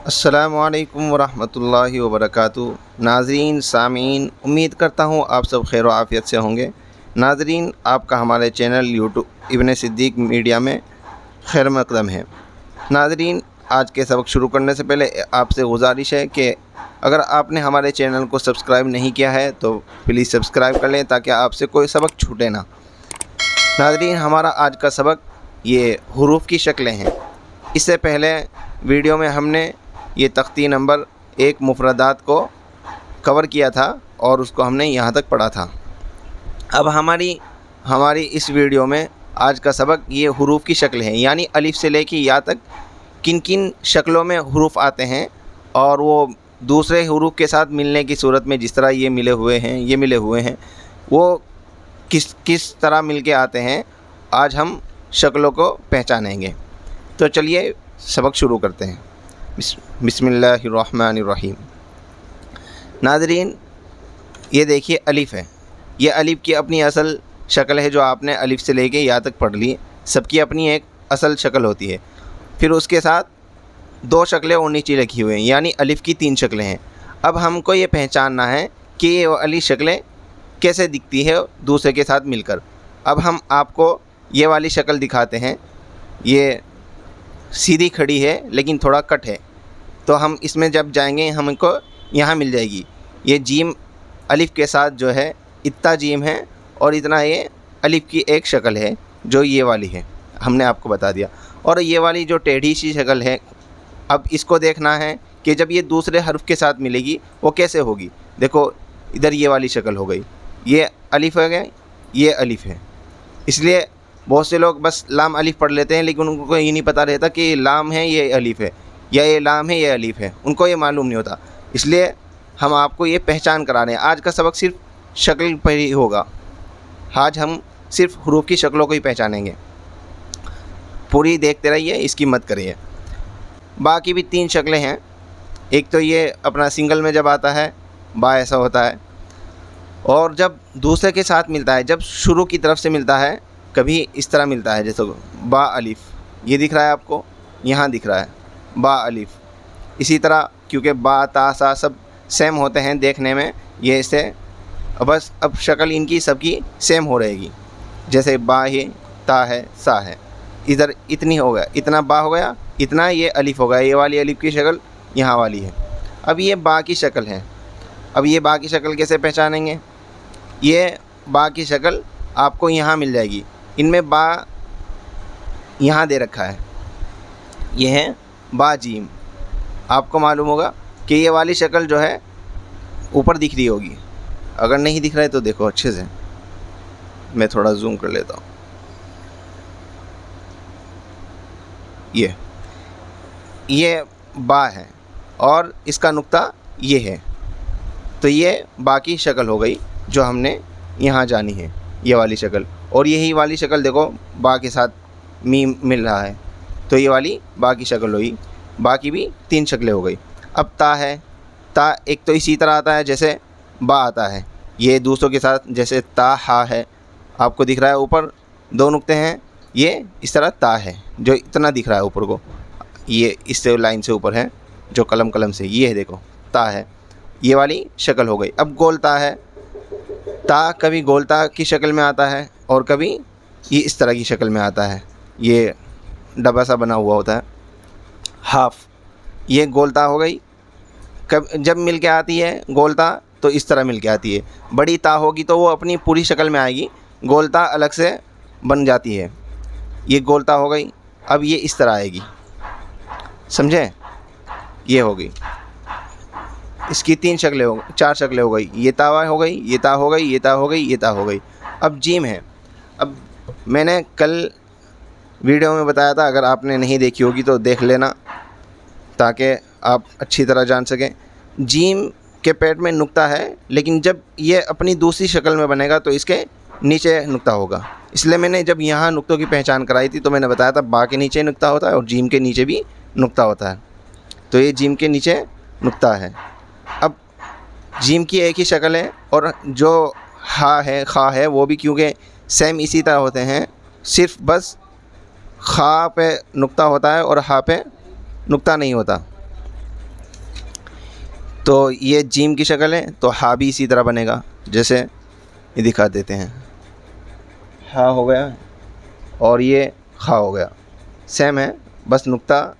السلام علیکم ورحمۃ اللہ وبرکاتہ۔ ناظرین سامعین، امید کرتا ہوں آپ سب خیر و عافیت سے ہوں گے۔ ناظرین، آپ کا ہمارے چینل یوٹیوب ابن صدیق میڈیا میں خیر مقدم ہے۔ ناظرین، آج کے سبق شروع کرنے سے پہلے آپ سے گزارش ہے کہ اگر آپ نے ہمارے چینل کو سبسکرائب نہیں کیا ہے تو پلیز سبسکرائب کر لیں تاکہ آپ سے کوئی سبق چھوٹے نہ۔ ناظرین، ہمارا آج کا سبق یہ حروف کی شکلیں ہیں۔ اس سے پہلے ویڈیو میں ہم نے یہ تختی نمبر 1 مفردات کو کور کیا تھا اور اس کو ہم نے یہاں تک پڑھا تھا۔ اب ہماری اس ویڈیو میں آج کا سبق یہ حروف کی شکل ہیں، یعنی الف سے لے کے یا تک کن کن شکلوں میں حروف آتے ہیں اور وہ دوسرے حروف کے ساتھ ملنے کی صورت میں جس طرح یہ ملے ہوئے ہیں وہ کس طرح مل کے آتے ہیں، آج ہم شکلوں کو پہچانیں گے۔ تو چلیے سبق شروع کرتے ہیں۔ بسم اللہ الرحمن الرحیم۔ ناظرین، یہ دیکھیے الف ہے۔ یہ الف کی اپنی اصل شکل ہے جو آپ نے الف سے لے کے یا تک پڑھ لی۔ سب کی اپنی ایک اصل شکل ہوتی ہے، پھر اس کے ساتھ 2 شکلیں اور نیچے لکھی ہوئی ہیں، یعنی الف کی 3 شکلیں ہیں۔ اب ہم کو یہ پہچاننا ہے کہ یہ الف شکلیں کیسے دکھتی ہے دوسرے کے ساتھ مل کر۔ اب ہم آپ کو یہ والی شکل دکھاتے ہیں۔ یہ سیدھی کھڑی ہے لیکن تھوڑا کٹ ہے، تو ہم اس میں جب جائیں گے ہم کو یہاں مل جائے گی۔ یہ جیم الف کے ساتھ جو ہے اتنا جیم ہے اور اتنا یہ الف کی ایک شکل ہے جو یہ والی ہے، ہم نے آپ کو بتا دیا۔ اور یہ والی جو ٹیڑھی سی شکل ہے، اب اس کو دیکھنا ہے کہ جب یہ دوسرے حرف کے ساتھ ملے گی وہ کیسے ہوگی۔ دیکھو ادھر یہ والی شکل ہو گئی، یہ الف ہے گیا، یہ الف ہے۔ اس لیے بہت سے لوگ بس لام الف پڑھ لیتے ہیں لیکن ان کو یہ نہیں پتہ رہتا کہ یہ لام ہے یہ الف ہے، یا یہ لام ہے یہ الف ہے، ان کو یہ معلوم نہیں ہوتا۔ اس لیے ہم آپ کو یہ پہچان کرا رہے ہیں۔ آج کا سبق صرف شکل پر ہی ہوگا، آج ہم صرف حروف کی شکلوں کو ہی پہچانیں گے۔ پوری دیکھتے رہیے، اس کی مت کریے۔ باقی بھی 3 شکلیں ہیں۔ ایک تو یہ اپنا سنگل میں جب آتا ہے با ایسا ہوتا ہے، اور جب دوسرے کے ساتھ ملتا ہے، جب شروع کی طرف سے ملتا ہے کبھی اس طرح ملتا ہے، جیسے با الف، یہ دکھ رہا ہے آپ کو، یہاں دکھ رہا ہے با الف۔ اسی طرح کیونکہ با تا سا سب سیم ہوتے ہیں دیکھنے میں، یہ اس سے بس اب شکل ان کی سب کی سیم ہو رہے گی۔ جیسے با ہے، تا ہے، سا ہے، ادھر اتنی ہو گیا، اتنا با ہو گیا، اتنا یہ الف ہو گیا۔ یہ والی الف کی شکل یہاں والی ہے۔ اب یہ با کی شکل ہے۔ اب یہ با کی شکل کیسے پہچانیں گے؟ یہ با کی شکل آپ کو یہاں مل جائے گی۔ ان میں با یہاں دے رکھا ہے، یہ ہے با جیم۔ آپ کو معلوم ہوگا کہ یہ والی شکل جو ہے اوپر دکھ رہی ہوگی، اگر نہیں دکھ رہا ہے تو دیکھو اچھے سے، میں تھوڑا زوم کر لیتا ہوں۔ یہ با ہے اور اس کا نقطہ یہ ہے، تو یہ با کی شکل ہو گئی جو ہم نے یہاں جانی ہے، یہ والی شکل۔ اور یہی والی شکل دیکھو با کے ساتھ میم مل رہا ہے، تو یہ والی با کی شکل ہوئی۔ باقی بھی 3 شکلیں ہو گئی۔ اب تا ہے، تا ایک تو اسی طرح آتا ہے جیسے با آتا ہے، یہ دوسروں کے ساتھ جیسے تا ہا ہے، آپ کو دکھ رہا ہے اوپر 2 نقطے ہیں، یہ اس طرح تا ہے جو اتنا دکھ رہا ہے اوپر کو، یہ اس سے لائن سے اوپر ہے جو قلم سے، یہ ہے دیکھو تا ہے، یہ والی شکل ہو گئی۔ اب گول تا ہے، تا کبھی گول تا کی شکل میں آتا ہے اور کبھی یہ اس طرح کی شکل میں آتا ہے، یہ ڈبا سا بنا ہوا ہوتا ہے۔ ہاف، یہ گولتا ہو گئی، جب مل کے آتی ہے گولتا تو اس طرح مل کے آتی ہے۔ بڑی تا ہوگی تو وہ اپنی پوری شکل میں آئے گی، گولتا الگ سے بن جاتی ہے، یہ گولتا ہو گئی۔ اب یہ اس طرح آئے گی، سمجھے؟ یہ ہو گئی، اس کی 4 شکلیں ہو گئی۔ یہ تا ہو گئی، یہ تا ہو گئی، یہ تا ہو گئی، یہ تا ہو گئی۔ اب جیم ہے۔ اب میں نے کل ویڈیو میں بتایا تھا، اگر آپ نے نہیں دیکھی ہوگی تو دیکھ لینا تاکہ آپ اچھی طرح جان سکیں۔ جیم کے پیٹ میں نقطہ ہے، لیکن جب یہ اپنی دوسری شکل میں بنے گا تو اس کے نیچے نقطہ ہوگا۔ اس لیے میں نے جب یہاں نقطوں کی پہچان کرائی تھی تو میں نے بتایا تھا با کے نیچے نقطہ ہوتا ہے اور جیم کے نیچے بھی نقطہ ہوتا ہے، تو یہ جیم کے نیچے نقطہ ہے۔ اب جیم کی ایک ہی شکل ہے، اور جو ہا ہے، خا ہے، وہ بھی کیونکہ سیم اسی طرح ہوتے ہیں، صرف بس خا پہ نقطہ ہوتا ہے اور ہا پہ نقطہ نہیں ہوتا۔ تو یہ جیم کی شکل ہے، تو ہا بھی اسی طرح بنے گا، جیسے یہ دکھا دیتے ہیں، ہا ہو گیا اور یہ خا ہو گیا، سیم ہے، بس نقطہ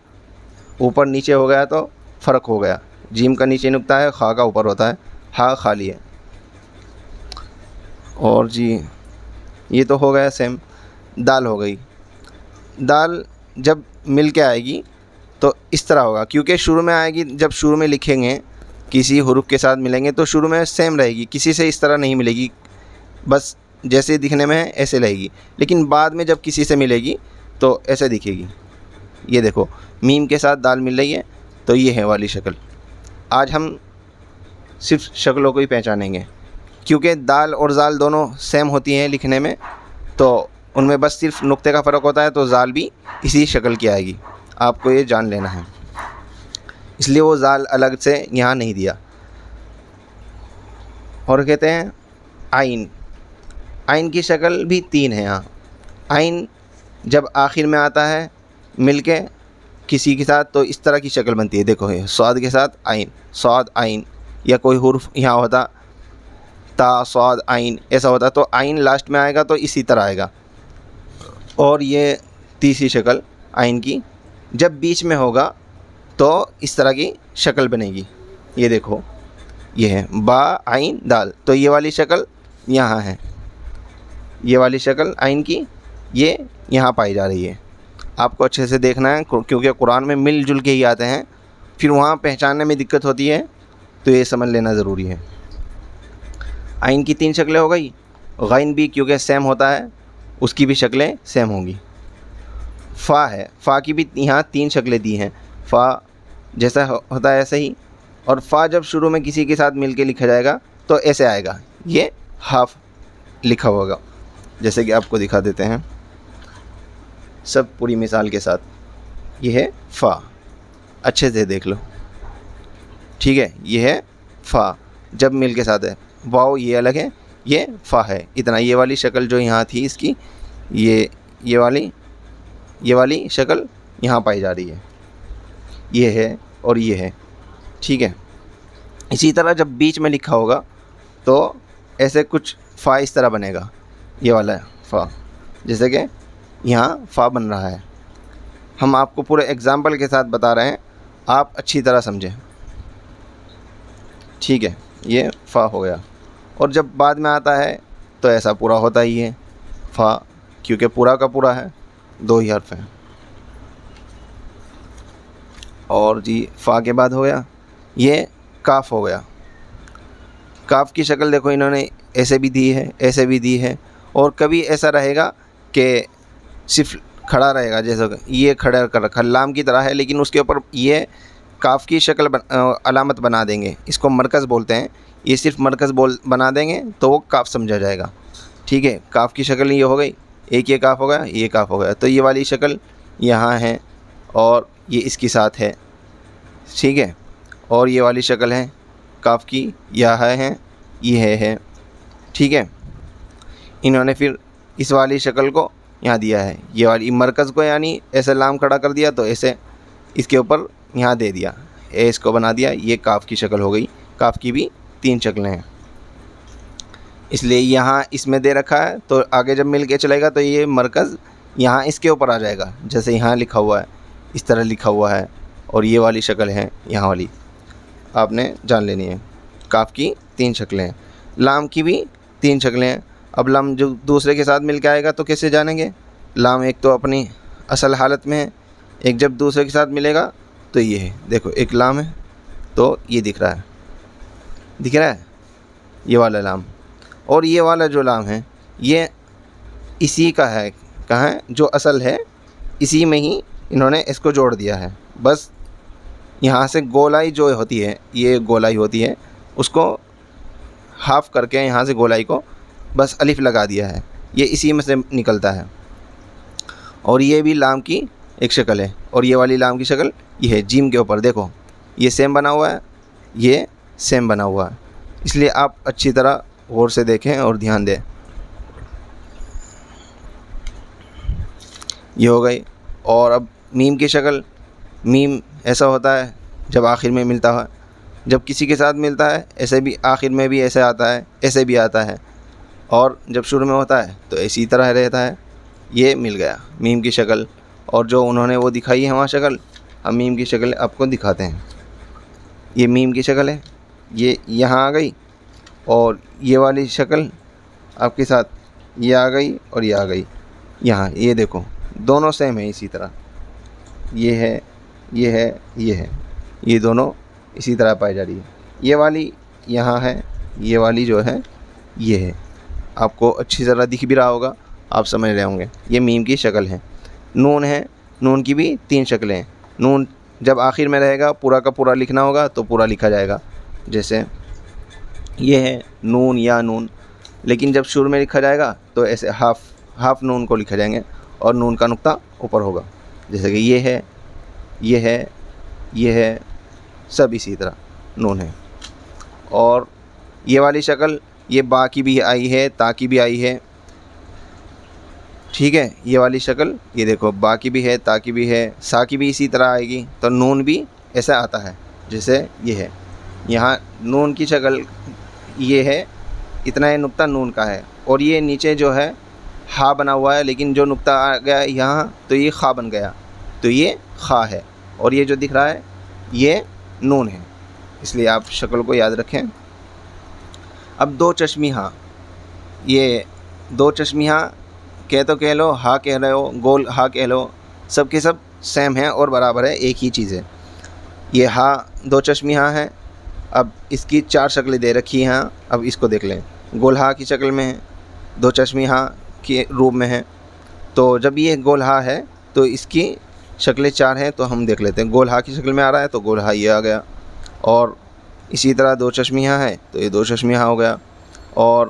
اوپر نیچے ہو گیا تو فرق ہو گیا، جیم کا نیچے نقطہ ہے، خا کا اوپر ہوتا ہے، ہا خالی ہے۔ اور جی یہ تو ہو گیا سیم۔ دال ہو گئی، دال جب مل کے آئے گی تو اس طرح ہوگا، کیونکہ شروع میں آئے گی، جب شروع میں لکھیں گے کسی حروف کے ساتھ ملیں گے تو شروع میں سیم رہے گی، کسی سے اس طرح نہیں ملے گی، بس جیسے دکھنے میں ہے ایسے رہے گی، لیکن بعد میں جب کسی سے ملے گی تو ایسے دکھے گی۔ یہ دیکھو میم کے ساتھ دال مل رہی ہے تو یہ ہے والی شکل۔ آج ہم صرف شکلوں کو ہی پہچانیں گے، کیونکہ دال اور زال دونوں سیم ہوتی ہیں لکھنے میں، تو ان میں بس صرف نقطے کا فرق ہوتا ہے، تو زال بھی اسی شکل کی آئے گی، آپ کو یہ جان لینا ہے، اس لیے وہ زال الگ سے یہاں نہیں دیا۔ اور کہتے ہیں آئین، آئین کی شکل بھی 3 ہے یہاں۔ آئین جب آخر میں آتا ہے مل کے کسی کے ساتھ تو اس طرح کی شکل بنتی ہے، دیکھو یہ صاد کے ساتھ آئین، صاد آئین، یا کوئی حرف یہاں ہوتا تا صاد آئین ایسا ہوتا، تو آئین لاسٹ میں آئے گا تو اسی طرح آئے گا۔ اور یہ تیسری شکل آئین کی جب بیچ میں ہوگا تو اس طرح کی شکل بنے گی، یہ دیکھو یہ ہے با آئین دال، تو یہ والی شکل یہاں ہے، یہ والی شکل آئین کی یہ یہاں پائی جا رہی ہے۔ آپ کو اچھے سے دیکھنا ہے کیونکہ قرآن میں مل جل کے ہی آتے ہیں، پھر وہاں پہچاننے میں دقت ہوتی ہے، تو یہ سمجھ لینا ضروری ہے۔ آئین کی 3 شکلیں ہو گئی، غین بھی کیونکہ سیم ہوتا ہے اس کی بھی شکلیں سیم ہوں گی۔ فا ہے، فا کی بھی یہاں 3 شکلیں دی ہیں، فا جیسا ہوتا ہے ایسے ہی، اور فا جب شروع میں کسی کے ساتھ مل کے لکھا جائے گا تو ایسے آئے گا، یہ ہاف لکھا ہوگا، جیسے کہ آپ کو دکھا دیتے ہیں سب پوری مثال کے ساتھ۔ یہ ہے فا، اچھے سے دیکھ لو، ٹھیک ہے، یہ ہے فا جب مل کے ساتھ ہے، واؤ یہ الگ ہے، یہ فا ہے، اتنا۔ یہ والی شکل جو یہاں تھی اس کی، یہ والی شکل یہاں پائی جا رہی ہے، یہ ہے اور یہ ہے، ٹھیک ہے۔ اسی طرح جب بیچ میں لکھا ہوگا تو ایسے کچھ فا اس طرح بنے گا، یہ والا فا، جیسے کہ یہاں فا بن رہا ہے۔ ہم آپ کو پورے ایگزامپل کے ساتھ بتا رہے ہیں، آپ اچھی طرح سمجھیں، ٹھیک ہے۔ یہ فا ہو گیا، اور جب بعد میں آتا ہے تو ایسا پورا ہوتا ہی ہے فا، کیونکہ پورا کا پورا ہے، 2 ہی حرف ہیں۔ اور جی فا کے بعد ہو گیا یہ کاف ہو گیا۔ کاف کی شکل دیکھو انہوں نے ایسے بھی دی ہے، ایسے بھی دی ہے، اور کبھی ایسا رہے گا کہ صرف کھڑا رہے گا، جیسے یہ کھڑا کر رکھا لام کی طرح ہے، لیکن اس کے اوپر یہ کاف کی شکل علامت بنا دیں گے، اس کو مرکز بولتے ہیں، یہ صرف مرکز بنا دیں گے تو وہ کاف سمجھا جائے گا، ٹھیک ہے۔ کاف کی شکل یہ ہو گئی، ایک یہ کاف ہو گیا، یہ کاف ہو گیا، تو یہ والی شکل یہاں ہے اور یہ اس کے ساتھ ہے، ٹھیک ہے۔ اور یہ والی شکل ہے کاف کی، یہ ہے، یہ ہے، ٹھیک ہے۔ انہوں نے پھر اس والی شکل کو یہاں دیا ہے، یہ والی مرکز کو یعنی ایسے لام کھڑا کر دیا تو ایسے اس کے اوپر یہاں دے دیا، اس کو بنا دیا، یہ کاف کی شکل ہو گئی۔ کاف کی بھی 3 شکلیں ہیں، اس لیے یہاں اس میں دے رکھا ہے، تو آگے جب مل کے چلے گا تو یہ مرکز یہاں اس کے اوپر آ جائے گا، جیسے یہاں لکھا ہوا ہے اس طرح لکھا ہوا ہے، اور یہ والی شکل ہے یہاں والی، آپ نے جان لینی ہے۔ کاف کی 3 شکلیں ہیں، لام کی بھی 3 شکلیں ہیں۔ اب لام جو دوسرے کے ساتھ مل کے آئے گا تو کیسے جانیں گے؟ لام ایک تو اپنی اصل حالت میں ہے، ایک جب دوسرے کے ساتھ ملے گا تو یہ ہے، دیکھو ایک لام ہے تو یہ دکھ رہا ہے یہ والا لام، اور یہ والا جو لام ہے یہ اسی کا ہے، کہاں ہے جو اصل ہے، اسی میں ہی انہوں نے اس کو جوڑ دیا ہے، بس یہاں سے گولائی جو ہوتی ہے، یہ گولائی ہوتی ہے، اس کو ہاف کر کے یہاں سے گولائی کو بس الف لگا دیا ہے، یہ اسی میں سے نکلتا ہے۔ اور یہ بھی لام کی ایک شکل ہے، اور یہ والی لام کی شکل یہ ہے جیم کے اوپر، دیکھو یہ سیم بنا ہوا ہے، یہ سیم بنا ہوا ہے، اس لیے آپ اچھی طرح غور سے دیکھیں اور دھیان دیں۔ یہ ہو گئی۔ اور اب میم کی شکل، میم ایسا ہوتا ہے جب آخر میں ملتا ہے جب کسی کے ساتھ ملتا ہے ایسے بھی آخر میں بھی ایسے آتا ہے، ایسے بھی آتا ہے، اور جب شروع میں ہوتا ہے تو اسی طرح رہتا ہے۔ یہ مل گیا میم کی شکل، اور جو انہوں نے وہ دکھائی ہے وہاں شکل، ہم میم کی شکل آپ کو دکھاتے ہیں۔ یہ میم کی شکل ہے، یہ یہاں آ گئی، اور یہ والی شکل آپ کے ساتھ یہ آ گئی اور یہ آ گئی یہاں۔ یہ دیکھو دونوں سیم ہیں اسی طرح، یہ ہے، یہ ہے، یہ ہے، یہ دونوں اسی طرح پائی جا رہی ہے۔ یہ والی یہاں ہے، یہ والی جو ہے یہ ہے۔ آپ کو اچھی طرح دکھ بھی رہا ہوگا، آپ سمجھ رہے ہوں گے۔ یہ میم کی شکل ہے۔ نون ہے، نون کی بھی 3 شکلیں ہیں۔ نون جب آخر میں رہے گا پورا کا پورا لکھنا ہوگا تو پورا لکھا جائے گا، جیسے یہ ہے نون یا نون، لیکن جب شروع میں لکھا جائے گا تو ایسے ہاف نون کو لکھا جائیں گے، اور نون کا نقطہ اوپر ہوگا، جیسے کہ یہ ہے، یہ ہے، یہ ہے، سب اسی طرح نون ہے۔ اور یہ والی شکل یہ با کی بھی آئی ہے، تا کی بھی آئی ہے، ٹھیک ہے۔ یہ والی شکل یہ دیکھو با کی بھی ہے، تا کی بھی ہے، سا کی بھی اسی طرح آئے گی، تو نون بھی ایسا آتا ہے جیسے یہ ہے۔ یہاں نون کی شکل یہ ہے، اتنا یہ نقطہ نون کا ہے، اور یہ نیچے جو ہے ہا بنا ہوا ہے، لیکن جو نقطہ آ گیا یہاں تو یہ خا بن گیا، تو یہ خا ہے، اور یہ جو دکھ رہا ہے یہ نون ہے، اس لیے آپ شکل کو یاد رکھیں۔ اب 2 چشمی ہاں، یہ 2 چشمی ہاں کہہ لو، ہا کہہ رہے ہو، گول ہا کہہ لو، سب کے سب سیم ہیں اور برابر ہے، ایک ہی چیز ہے۔ یہ ہا 2 چشمی ہاں ہے۔ اب اس کی 4 شکلیں دے رکھی ہیں، اب اس کو دیکھ لیں۔ گول ہا کی شکل میں ہے، 2 چشمی ہاں کے روپ میں ہے، تو جب یہ گول ہا ہے تو اس کی شکلیں 4 ہیں، تو ہم دیکھ لیتے ہیں۔ گول ہا کی شکل میں آ رہا ہے تو گول ہا یہ آ گیا، اور اسی طرح 2 چشمی ہاں ہے تو یہ 2 چشمی ہاں ہو گیا۔ اور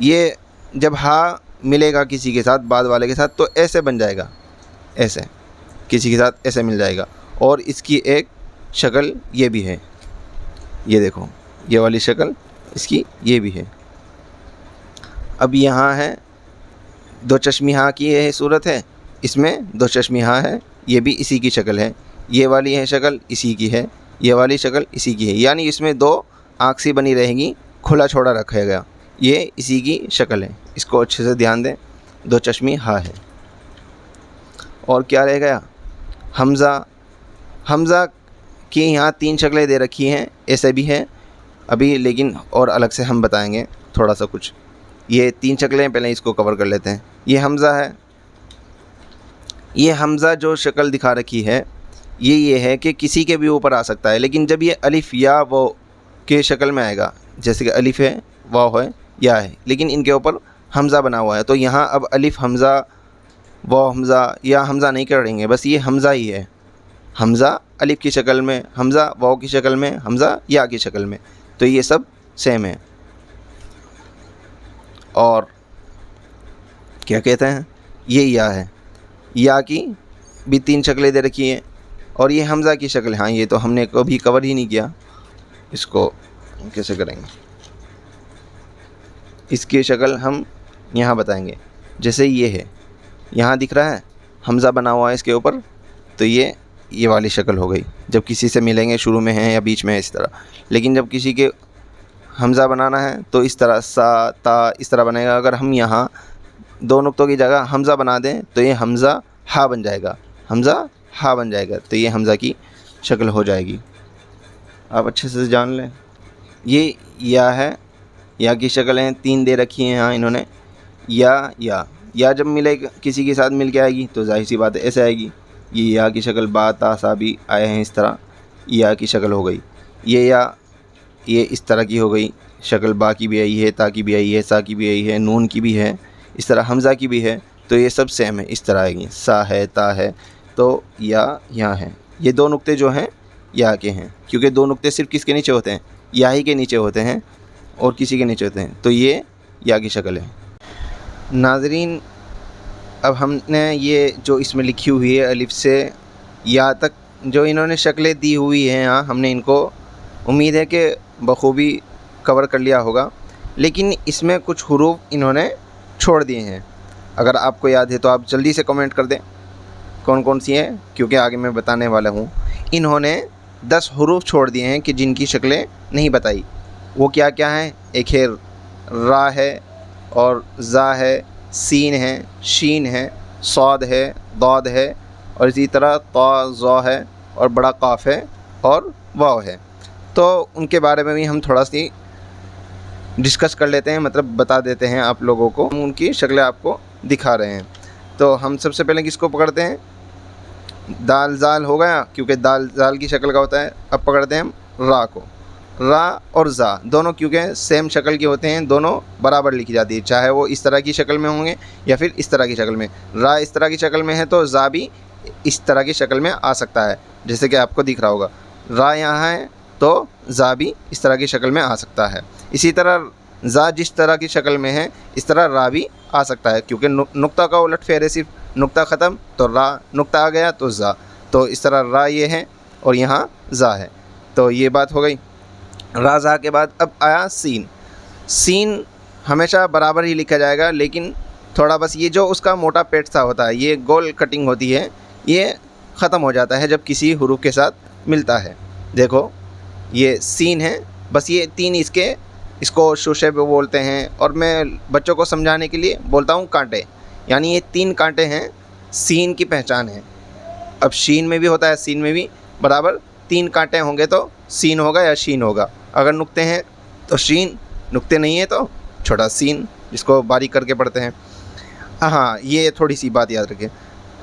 یہ جب ہا ملے گا کسی کے ساتھ، بعد والے کے ساتھ، تو ایسے بن جائے گا، ایسے کسی کے ساتھ ایسے مل جائے گا۔ اور اس کی ایک شکل یہ بھی ہے، یہ دیکھو یہ والی شکل اس کی یہ بھی ہے۔ اب یہاں ہے 2 چشمی ہاں کی یہ صورت ہے، اس میں 2 چشمی ہاں ہے، یہ بھی اسی کی شکل ہے۔ یہ والی ہے شکل اسی کی ہے، یہ والی شکل اسی کی ہے، یعنی اس میں 2 آنکھ سی بنی رہیں گی، کھلا چھوڑا رکھے گا، یہ اسی کی شکل ہے۔ اس کو اچھے سے دھیان دیں، 2 چشمی ہاں ہے۔ اور کیا رہ گیا؟ حمزہ۔ حمزہ کی یہاں 3 شکلیں دے رکھی ہیں، ایسے بھی ہے ابھی، لیکن اور الگ سے ہم بتائیں گے تھوڑا سا کچھ۔ یہ 3 شکلیں پہلے اس کو کور کر لیتے ہیں۔ یہ حمزہ ہے، یہ حمزہ جو شکل دکھا رکھی ہے یہ ہے کہ کسی کے بھی اوپر آ سکتا ہے، لیکن جب یہ الف یا واو کے شکل میں آئے گا، جیسے کہ الف ہے، واو ہے، یا ہے، لیکن ان کے اوپر حمزہ بنا ہوا ہے، تو یہاں اب الف حمزہ، واو حمزہ یا حمزہ نہیں کریں گے، بس یہ حمزہ ہی ہے۔ حمزہ الف کی شکل میں، حمزہ واو کی شکل میں، حمزہ یا کی شکل میں، تو یہ سب سیم ہے۔ اور کیا کہتے ہیں، یہ یا ہے، یا کی بھی 3 شکلیں دے رکھی ہیں، اور یہ حمزہ کی شکل، ہاں یہ تو ہم نے کبھی کور ہی نہیں کیا، اس کو کیسے کریں گے، اس کی شکل ہم یہاں بتائیں گے۔ جیسے یہ ہے، یہاں دکھ رہا ہے حمزہ بنا ہوا ہے اس کے اوپر، تو یہ والی شکل ہو گئی۔ جب کسی سے ملیں گے شروع میں ہیں یا بیچ میں ہے اس طرح، لیکن جب کسی کے حمزہ بنانا ہے تو اس طرح سا تا اس طرح بنے گا۔ اگر ہم یہاں 2 نقطوں کی جگہ حمزہ بنا دیں تو یہ حمزہ ہا بن جائے گا، حمزہ ہا بن جائے گا، تو یہ حمزہ کی شکل ہو جائے گی۔ آپ اچھے سے جان لیں۔ یہ یا ہے، یا کی شکل ہیں 3 دے رکھی ہیں یہاں انہوں نے۔ یا جب ملے کسی کے ساتھ مل کے آئے گی تو ظاہر سی بات ہے ایسے آئے گی۔ یہ یا کی شکل با تا سا بھی آئے ہیں اس طرح، یا کی شکل ہو گئی۔ یہ اس طرح کی ہو گئی شکل، با کی بھی آئی ہے، تا کی بھی آئی ہے، سا کی بھی آئی ہے، نون کی بھی ہے، اس طرح حمزہ کی بھی ہے، تو یہ سب سیم ہے، اس طرح آئے گی۔ سا ہے، تا ہے، تو یا یہاں ہے۔ یہ 2 نقطے جو ہیں یا کے ہیں، کیونکہ 2 نقطے صرف کس کے نیچے ہوتے ہیں؟ یا ہی کے نیچے ہوتے ہیں، اور کسی کے نیچے ہوتے ہیں، تو یہ یا کی شکل ہے۔ ناظرین، اب ہم نے یہ جو اس میں لکھی ہوئی ہے الف سے یا تک جو انہوں نے شکلیں دی ہوئی ہیں، ہاں ہم نے ان کو امید ہے کہ بخوبی کور کر لیا ہوگا، لیکن اس میں کچھ حروف انہوں نے چھوڑ دیے ہیں۔ اگر آپ کو یاد ہے تو آپ جلدی سے کمنٹ کر دیں کون کون سی ہیں، کیونکہ آگے میں بتانے والا ہوں۔ انہوں نے 10 حروف چھوڑ دیے ہیں کہ جن کی شکلیں نہیں بتائی. وہ کیا کیا ہیں؟ ایک ہے را ہے اور زا ہے، سین ہے، شین ہے، صاد ہے، ضاد ہے، اور اسی طرح طا ظا ہے، اور بڑا قاف ہے اور واو ہے. تو ان کے بارے میں بھی ہم تھوڑا سی ڈسکس کر لیتے ہیں، مطلب بتا دیتے ہیں آپ لوگوں کو. ہم ان کی شکلیں آپ کو دکھا رہے ہیں. تو ہم سب سے پہلے کس کو پکڑتے ہیں؟ دال زال ہو گیا، کیونکہ دال زال کی شکل کا ہوتا ہے. اب پکڑتے ہیں ہم را کو. را اور زا دونوں کیونکہ سیم شکل کے ہوتے ہیں، دونوں برابر لکھی جاتی ہے، چاہے وہ اس طرح کی شکل میں ہوں گے یا پھر اس طرح کی شکل میں. را اس طرح کی شکل میں ہے تو زا بھی اس طرح کی شکل میں آ سکتا ہے، جیسے کہ آپ کو دکھ رہا ہوگا. را یہاں ہے تو زا بھی اس طرح کی شکل میں آ سکتا ہے. اسی طرح زا جس طرح کی شکل میں ہے اس طرح را بھی آ سکتا ہے، کیونکہ نقطہ کا الٹ پھیر ہے، صرف نقطہ ختم تو را، نقطہ آ گیا تو زا. تو اس طرح را یہ ہے اور یہاں زا ہے. تو یہ بات ہو گئی. را زا کے بعد اب آیا سین. سین ہمیشہ برابر ہی لکھا جائے گا، لیکن تھوڑا بس یہ جو اس کا موٹا پیٹ سا ہوتا ہے، یہ گول کٹنگ ہوتی ہے، یہ ختم ہو جاتا ہے جب کسی حروف کے ساتھ ملتا ہے. دیکھو یہ سین ہے، بس یہ 3 اس کو شوشے پہ بولتے ہیں، اور میں بچوں کو سمجھانے کے لیے بولتا ہوں کانٹے. یعنی یہ 3 کانٹے ہیں، سین کی پہچان ہے. اب شین میں بھی ہوتا ہے، سین میں بھی برابر 3 کانٹے ہوں گے تو سین ہوگا یا شین ہوگا. اگر نقطے ہیں تو شین، نقطے نہیں ہیں تو چھوٹا سین، جس کو باریک کر کے پڑھتے ہیں. ہاں یہ تھوڑی سی بات یاد رکھیں،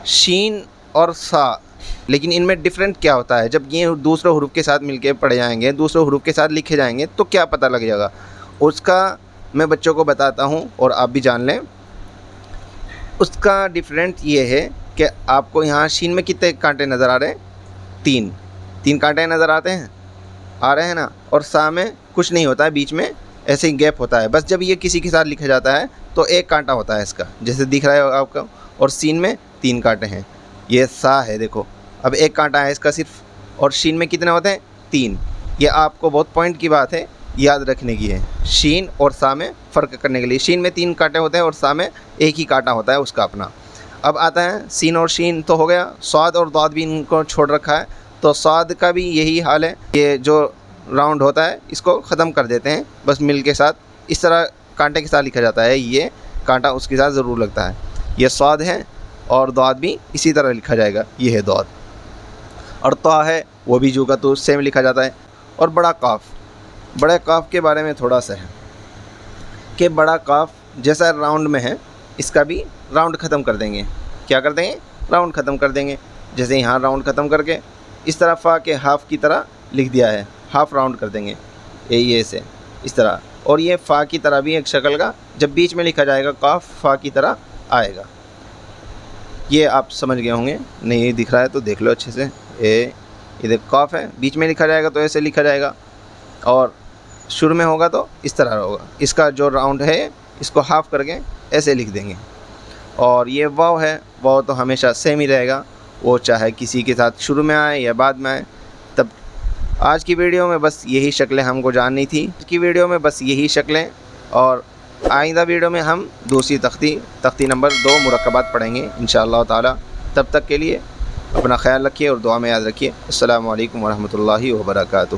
شین اور سا، لیکن ان میں ڈفرینٹ کیا ہوتا ہے؟ جب یہ دوسرے حروف کے ساتھ مل کے پڑھے جائیں گے، دوسرے حروف کے ساتھ لکھے جائیں گے تو کیا پتہ لگ جائے گا اس کا. میں بچوں کو بتاتا ہوں اور آپ بھی جان لیں. اس کا ڈفرینٹ یہ ہے کہ آپ کو یہاں شین میں کتنے کانٹے نظر آ رہے ہیں؟ 3 کانٹے نظر آتے ہیں، آ رہے ہیں نا. اور سا میں کچھ نہیں ہوتا ہے، بیچ میں ایسے ہی گیپ ہوتا ہے. بس جب یہ کسی کے ساتھ لکھا جاتا ہے تو 1 کانٹا ہوتا ہے اس کا، جیسے دکھ رہا ہے آپ کو. اور سین میں 3 کانٹے ہیں. یہ سا ہے، دیکھو اب 1 کانٹا ہے اس کا صرف. اور شین میں کتنے ہوتے ہیں؟ 3. یہ آپ کو بہت پوائنٹ کی بات ہے، یاد رکھنے کی ہے. شین اور سا میں فرق کرنے کے لیے، شین میں 3 کانٹے ہوتے ہیں اور سا میں 1 ہی کانٹا ہوتا ہے اس کا اپنا. اب آتا ہے سین اور شین تو ہو گیا. صاد اور ضاد بھی ان کو چھوڑ رکھا ہے، تو صاد کا بھی یہی حال ہے. یہ جو راؤنڈ ہوتا ہے اس کو ختم کر دیتے ہیں، بس مل کے ساتھ اس طرح کانٹے کے ساتھ لکھا جاتا ہے. یہ کانٹا اس کے ساتھ ضرور لگتا ہے. یہ صاد ہے اور ضاد بھی اسی طرح لکھا جائے گا، یہ ہے ضاد. اور طا ہے، وہ بھی جو کا تو سیم لکھا جاتا ہے. اور بڑا قاف. بڑے قاف کے بارے میں تھوڑا سا ہے کہ بڑا قاف جیسا راؤنڈ میں ہے، اس کا بھی راؤنڈ ختم کر دیں گے. کیا کر دیں گے؟ راؤنڈ ختم کر دیں گے. جیسے یہاں راؤنڈ ختم کر کے اس طرح فا کے ہاف کی طرح لکھ دیا ہے، ہاف راؤنڈ کر دیں گے یہ سے اس طرح. اور یہ فا کی طرح بھی ایک شکل کا، جب بیچ میں لکھا جائے گا قاف فا کی طرح آئے گا. یہ آپ سمجھ گئے ہوں گے. نہیں دکھ رہا ہے تو دیکھ لو اچھے سے. یہ دیکھ قاف ہے، بیچ میں لکھا جائے گا تو ایسے لکھا جائے گا، اور شروع میں ہوگا تو اس طرح ہوگا. اس کا جو راؤنڈ ہے اس کو ہاف کر کے ایسے لکھ دیں گے. اور یہ واو ہے، واو تو ہمیشہ سیم ہی رہے گا، وہ چاہے کسی کے ساتھ شروع میں آئے یا بعد میں آئے. تب آج کی ویڈیو میں بس یہی شکلیں ہم کو جاننی تھی. آج کی ویڈیو میں بس یہی شکلیں، اور آئندہ ویڈیو میں ہم دوسری تختی نمبر 2 مرکبات پڑھیں گے انشاءاللہ تعالی. تب تک کے لیے اپنا خیال رکھیے اور دعا میں یاد رکھیے. السلام علیکم ورحمۃ اللہ وبرکاتہ.